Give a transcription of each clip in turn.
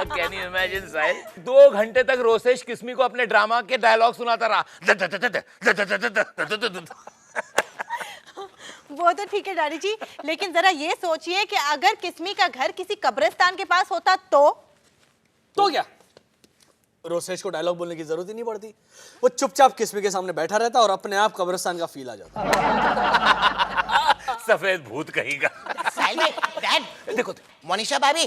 Can you imagine साहिल, 2 घंटे तक रोसेश किस्मी को अपने ड्रामा के डायलॉग सुनाता रहा। वो तो ठीक है डैडी जी, लेकिन जरा ये सोचिए कि अगर किस्मी का घर किसी कब्रिस्तान के पास होता तो क्या रोसेश को डायलॉग बोलने की जरूरत ही नहीं पड़ती, वो चुपचाप किस्मी के सामने बैठा रहता और अपने आप कब्रिस्तान का फील आ जाता। सफेद भूत कहेगा। साहिल भाई, डैड देखो मोनिशा भाभी,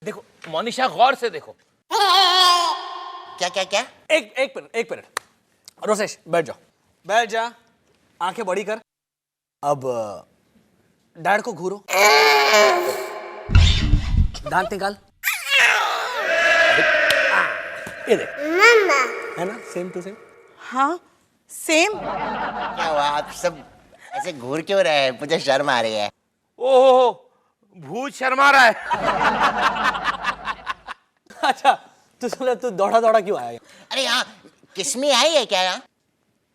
देखो मोनिशा, गौर से देखो। क्या क्या क्या? एक मिनट रोसेश बैठ जा, आंखें बड़ी कर। अब डैड को घूरो, दांत निकाल। ये देख, है ना सेम टू सेम? हाँ सेम। क्या हुआ, आप सब ऐसे घूर क्यों रहे हैं? मुझे शर्म आ रही है। ओहो, भूत शर्मा रहा है। अच्छा तू दौड़ा क्यों आया? अरे यहाँ किस्मी आई है क्या यहाँ?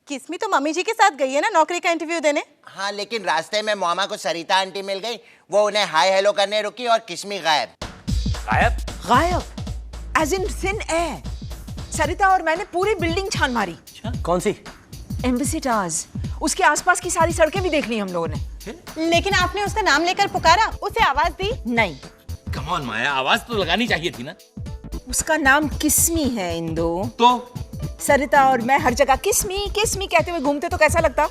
किस्मी तो मम्मी जी के साथ गई है ना नौकरी का इंटरव्यू देने। हाँ, लेकिन रास्ते में मामा को सरिता आंटी मिल गई, वो उन्हें हाय हेलो करने रुकी और किस्मी गायब। गायब एज इन थिन एयर। सरिता और मैंने पूरी बिल्डिंग छान मारी। कौन सी? एम्बेसी टावर्स, उसके आसपास की सारी सड़कें भी देख ली हम लोगों ने। लेकिन आपने उसका नाम लेकर पुकारा, उसे आवाज दी नहीं। कम ऑन माया, आवाज तो लगानी चाहिए थी ना। उसका नाम किस्मी है इंदो। तो सरिता और मैं हर जगह किस्मी किस्मी कहते हुए घूमते तो कैसा लगता?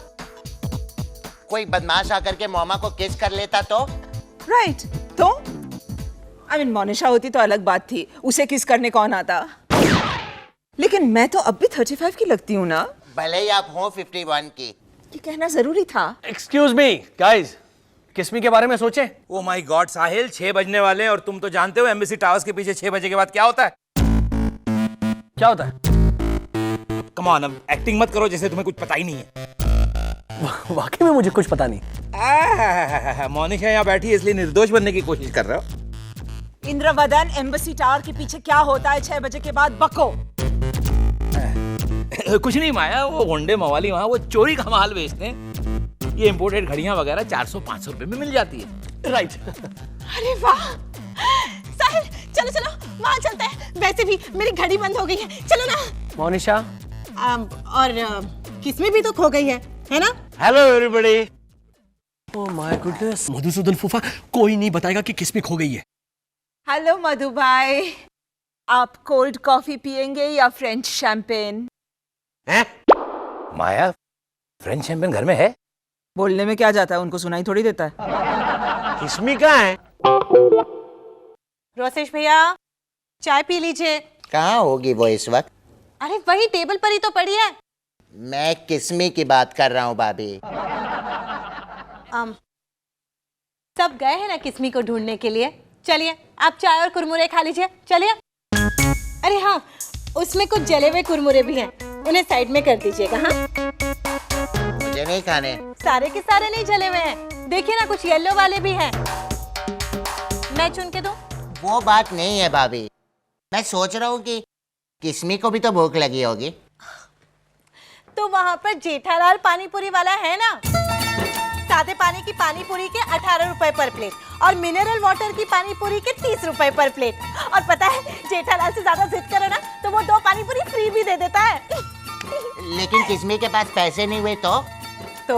कोई बदमाश आकर के मामा को किस कर लेता तो? राइट तो आई मीन मोनिशा होती तो अलग बात थी, उसे किस करने कौन आता। लेकिन मैं तो अब भी 35 की लगती हूँ ना। भले ही आप हो 51 की। ये कहना जरूरी था। एक्सक्यूज मी गाइस, किस्मी के बारे में सोचे। ओ माय गॉड साहिल, 6 बजने वाले हैं और तुम तो जानते हो एम्बेसी टावर्स के पीछे 6 बजे के बाद क्या होता है। क्या होता है? कम ऑन, अब एक्टिंग मत करो जैसे तुम्हें कुछ पता ही नहीं है। वाकई में मुझे कुछ पता नहीं। मोनिशा यहाँ बैठी है इसलिए निर्दोष बनने की कोशिश कर रहे हो। इंद्रवदन, एम्बेसी टावर के पीछे क्या होता है 6 बजे के बाद? बको। कुछ नहीं माया, वो होंडे मवाली वहाँ वो चोरी का माल बेचते हैं। ये इंपोर्टेड घड़ियां वगैरह 400-500 रुपए में मिल जाती है। राइट। अरे वाह साहिल, चलो चलो वहाँ चलते हैं। वैसे भी मेरी घड़ी बंद हो गई है, चलो ना। मोनिशा और किस्मी भी तो खो गई है ना? Hello everybody. Oh my goodness, Madhusudan फूफा, कोई नहीं बताएगा कि किस्मी खो गई है। हेलो मधु भाई, आप कोल्ड कॉफी पियेंगे या फ्रेंच शैंपेन? हैं? माया, फ्रेंच शैंपेन घर में है? बोलने में क्या जाता है, उनको सुनाई थोड़ी देता है। किस्मी कहाँ है? रोसेश भैया चाय पी लीजिए। कहाँ होगी वो इस वक्त? अरे वही टेबल पर ही तो पड़ी है। मैं किस्मी की बात कर रहा हूँ भाभी। सब गए हैं ना किस्मी को ढूंढने के लिए। चलिए आप चाय और कुरमुरे खा लीजिए, चलिए। अरे हाँ, उसमें कुछ जले हुए कुरमुरे भी हैं, उन्हें साइड में कर दीजिएगा। हाँ, मुझे नहीं खाने। सारे के सारे नहीं जले हुए हैं, देखिए ना कुछ येलो वाले भी हैं। मैं चुन के दूं? वो बात नहीं है भाभी, मैं सोच रहा हूँ कि किस्मी को भी तो भूख लगी होगी। तो वहाँ पर जेठालाल पानीपुरी वाला है ना, सादे पानी की पानीपुरी के 18 रुपए पर प्लेट और मिनरल वाटर की पानीपुरी के 30 रुपए पर प्लेट। और पता है जेठालाल से ज्यादा जिद करो ना तो वो 2 पानीपुरी फ्री भी दे देता है। लेकिन किस्मी के पास पैसे नहीं हुए तो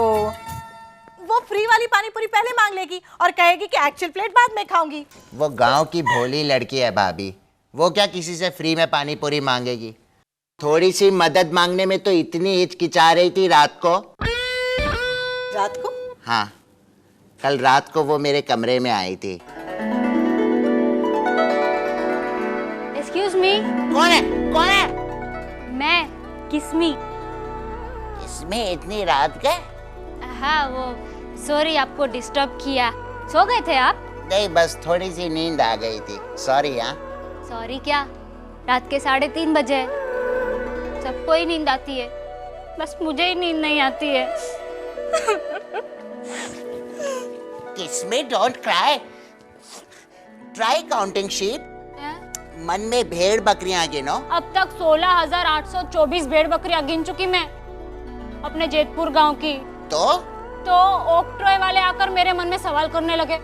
वो फ्री वाली पानीपुरी पहले मांग लेगी और कहेगी कि एक्चुअल प्लेट बाद में खाऊंगी। वो गांव की भोली लड़की है भाभी, वो क्या किसी से फ्री में पानीपुरी मांगेगी। थोड़ी सी मदद मांगने में तो इतनी हिचकिचा रही थी रात को। रात को? हाँ, कल रात को वो मेरे कमरे में आई थी। Excuse me. कौन है? कौन है? मैं किस्मी। इसमें इतनी रात के? हाँ, वो सॉरी आपको डिस्टर्ब किया। सो गए थे आप? नहीं, बस थोड़ी सी नींद आ गई थी, सॉरी। हाँ, सॉरी क्या, रात के 3:30 बजे। सबको ही नींद आती है, बस मुझे ही नींद नहीं आती है। Kiss me don't cry, try counting sheep. मन में भेड़ बकरियां गिनो। अब तक 16,824 भेड़ बकरियां गिन चुकी मैं अपने जेतपुर गांव की। तो ऑक्ट्रॉय वाले आकर मेरे मन में सवाल करने लगे,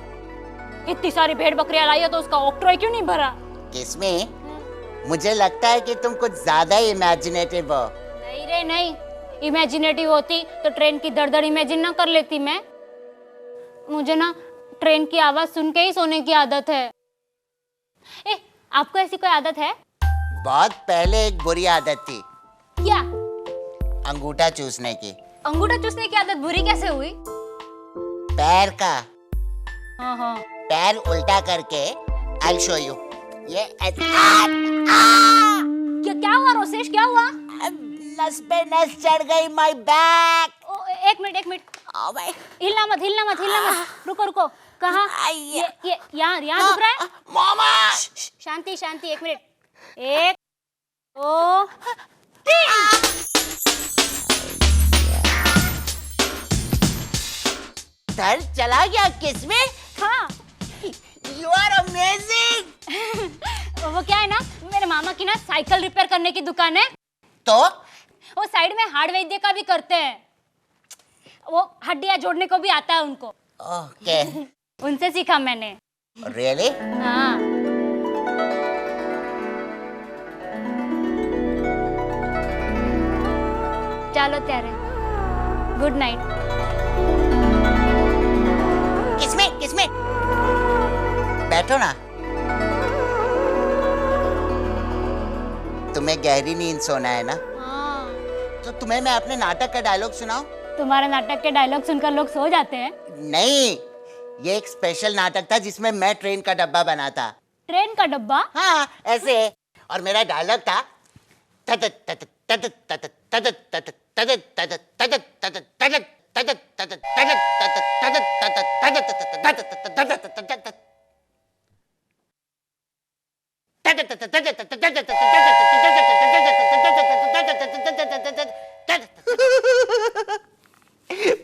इतनी सारी भेड़ बकरियां लाई है तो उसका ऑक्ट्रॉय क्यों नहीं भरा? किसमें मुझे लगता है कि तुम कुछ ज्यादा इमेजिनेटिव हो। नहीं रे नहीं, इमेजिनेटिव होती तो ट्रेन की दर इमेजिन ना कर लेती मैं। मुझे ना ट्रेन की आवाज सुन के ही सोने की आदत है। आपको ऐसी कोई आदत है? बहुत पहले एक बुरी आदत थी। क्या? अंगूठा चूसने की। अंगूठा चूसने की आदत बुरी कैसे हुई? पैर का। हाँ। पैर उल्टा करके I'll show you। ये क्या हुआ रोसेश, क्या हुआ? नस पे नस चढ़ गई माय बैक। एक मिनट हिलना मत रुको कहाँ? ये यहाँ दुख रहा है? मामा शांति 1 मिनट। 1 2 3। दर्द चला गया किसमें? हाँ। You are amazing। वो क्या है ना, मेरे मामा की ना साइकिल रिपेयर करने की दुकान है, तो वो साइड में हार्ड वैद्य का भी करते हैं। वो हड्डियां जोड़ने को भी आता है उनको। ओके। उनसे सीखा मैंने। Really? हाँ। चलो त्यारे, गुड नाइट। किसमें बैठो ना। तुम्हें गहरी नींद सोना है ना? हाँ। तो तुम्हें मैं अपने नाटक का डायलॉग सुनाऊं? तुम्हारे नाटक के डायलॉग सुनकर लोग सो जाते हैं। नहीं, ये एक स्पेशल नाटक था जिसमें मैं ट्रेन का डब्बा बना था। ट्रेन का डब्बा? हाँ ऐसे। और मेरा डायलॉग था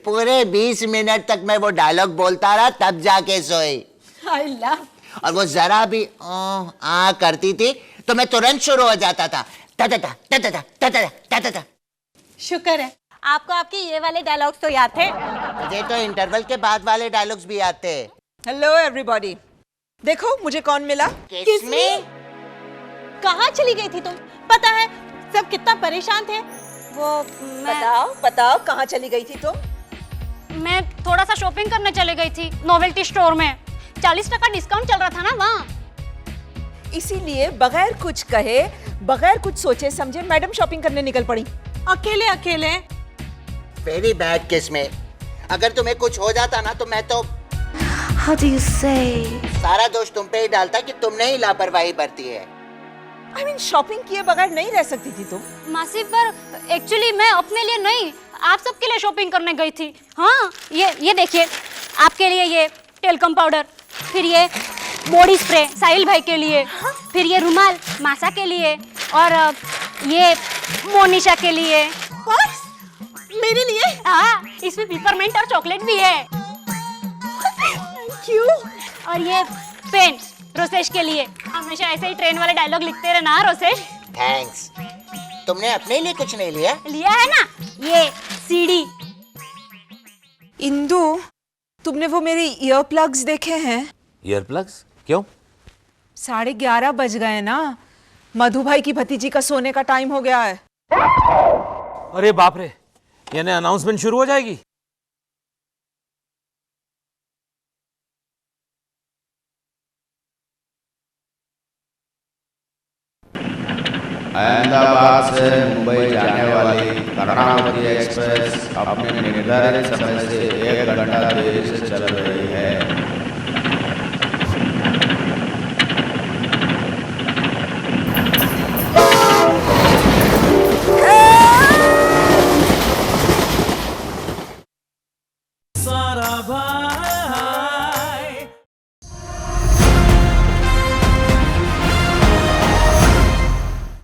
पूरे 20 मिनट तक मैं वो डायलॉग बोलता रहा, तब जाके सोई। I love. और वो जरा भी करती थी तो मैं तुरंत शुरू हो जाता था। शुक्र है आपको आपके ये वाले डायलॉग्स तो याद थे। मुझे तो इंटरवल के बाद वाले डायलॉग्स भी आते हैं। हेलो एवरीबॉडी, देखो मुझे कौन मिला। किसमें? कहाँ चली गई थी तुम? पता है सब कितना परेशान थे। वो बताओ कहाँ चली गई थी तुम? मैं थोड़ा सा शॉपिंग करने चले गई थी नोवेल्टी स्टोर में। 40% डिस्काउंट चल रहा था ना वहाँ। इसीलिए बगैर कुछ कहे, बगैर कुछ सोचे समझे मैडम शॉपिंग करने निकल पड़ी। अकेले वेरी बैड किस्में। अगर तुम्हें कुछ हो जाता ना तो मैं तो How do you say? सारा दोष तुम पे ही डालता कि तुमने ही लापरवाही बरती है। I mean, शॉपिंग किए बगैर नहीं रह सकती थी तुम। मासी पर एक्चुअली मैं अपने लिए नहीं, आप सबके लिए शॉपिंग करने गई थी। हाँ, ये देखिए, आपके लिए ये टेलकम पाउडर, फिर ये बॉडी स्प्रे साहिल भाई के लिए, फिर ये रुमाल मासा के लिए, और ये मोनिशा के लिए। बस मेरे लिए? हाँ, इसमें पिपरमिंट और चॉकलेट भी है। क्यों? और ये पेन रोसेश के लिए। हमेशा ऐसे ही ट्रेन वाले डायलॉग लिखते रहना रोसेश। थैंक्स। तुमने अपने लिए कुछ नहीं लिया? लिया है ना, ये सीडी। इंदु, तुमने वो मेरे ईयर प्लग्स देखे हैं? Ear plugs? क्यों? 11:30 बज गए ना। मधु भाई की भतीजी का सोने का टाइम हो गया है। अरे बाप रे, यानी अनाउंसमेंट शुरू हो जाएगी। अहमदाबाद से मुंबई जाने वाली कर्णावती एक्सप्रेस अपने निर्धारित समय से 1 घंटा देरी से चल रही है।